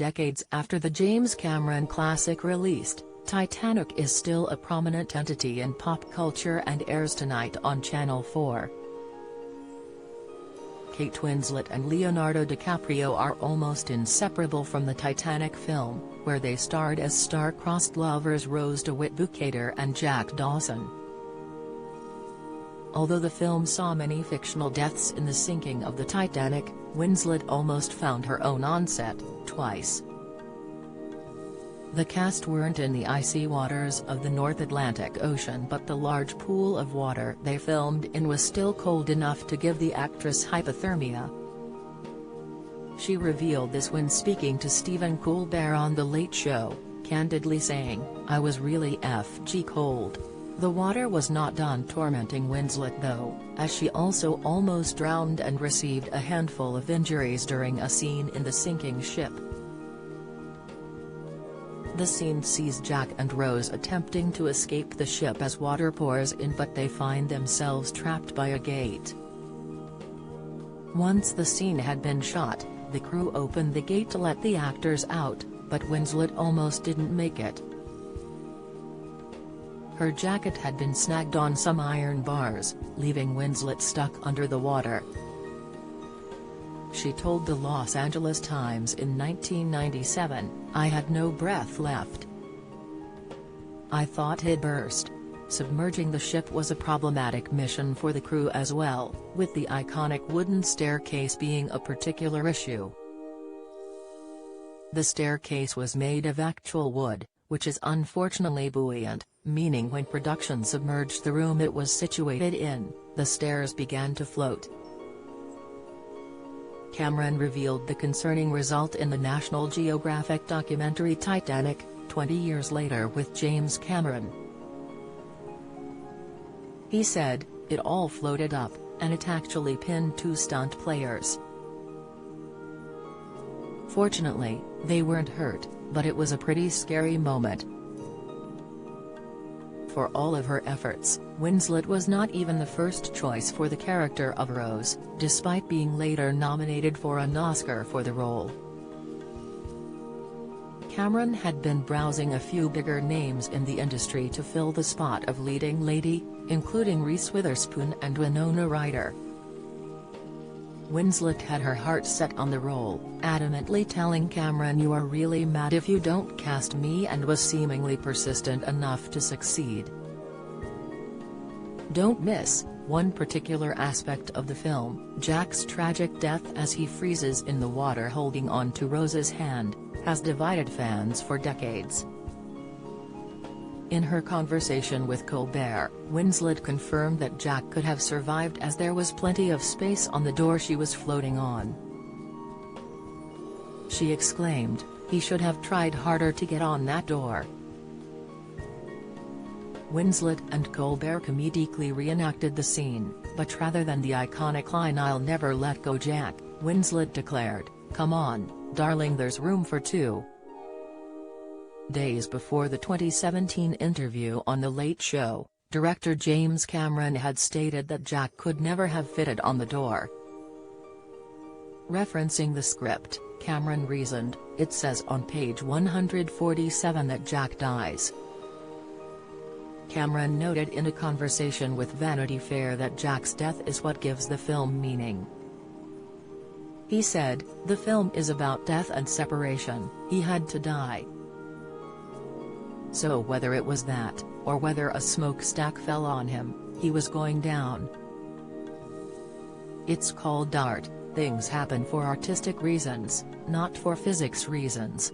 decades after the James Cameron classic released, Titanic is still a prominent entity in pop culture and airs tonight on Channel 4. Kate Winslet and Leonardo DiCaprio are almost inseparable from the Titanic film, where they starred as star-crossed lovers Rose DeWitt Bukater and Jack Dawson. Although the film saw many fictional deaths in the sinking of the Titanic, Winslet almost found her own on set, twice. The cast weren't in the icy waters of the North Atlantic Ocean, but the large pool of water they filmed in was still cold enough to give the actress hypothermia. She revealed this when speaking to Stephen Colbert on The Late Show, candidly saying, "I was really FG cold." The water was not done tormenting Winslet though, as she also almost drowned and received a handful of injuries during a scene in the sinking ship. The scene sees Jack and Rose attempting to escape the ship as water pours in, but they find themselves trapped by a gate. Once the scene had been shot, the crew opened the gate to let the actors out, but Winslet almost didn't make it. Her jacket had been snagged on some iron bars, leaving Winslet stuck under the water. She told the Los Angeles Times in 1997, "I had no breath left. I thought I'd burst." Submerging the ship was a problematic mission for the crew as well, with the iconic wooden staircase being a particular issue. The staircase was made of actual wood, which is unfortunately buoyant, meaning when production submerged the room it was situated in, the stairs began to float. Cameron revealed the concerning result in the National Geographic documentary Titanic, 20 years later with James Cameron. He said, "It all floated up, and it actually pinned 2 stunt players. Fortunately, they weren't hurt, but it was a pretty scary moment." For all of her efforts, Winslet was not even the first choice for the character of Rose, despite being later nominated for an Oscar for the role. Cameron had been browsing a few bigger names in the industry to fill the spot of leading lady, including Reese Witherspoon and Winona Ryder. Winslet had her heart set on the role, adamantly telling Cameron, "You are really mad if you don't cast me," and was seemingly persistent enough to succeed. Don't miss one particular aspect of the film, Jack's tragic death as he freezes in the water holding on to Rose's hand, has divided fans for decades. In her conversation with Colbert, Winslet confirmed that Jack could have survived as there was plenty of space on the door she was floating on. She exclaimed, "He should have tried harder to get on that door." Winslet and Colbert comedically reenacted the scene, but rather than the iconic line "I'll never let go Jack," Winslet declared, "Come on, darling, there's room for 2. Days before the 2017 interview on The Late Show, director James Cameron had stated that Jack could never have fitted on the door. Referencing the script, Cameron reasoned, "It says on page 147 that Jack dies." Cameron noted in a conversation with Vanity Fair that Jack's death is what gives the film meaning. He said, "The film is about death and separation, he had to die. So whether it was that, or whether a smokestack fell on him, he was going down. It's called art, things happen for artistic reasons, not for physics reasons."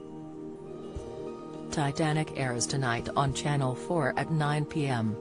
Titanic airs tonight on Channel 4 at 9 p.m.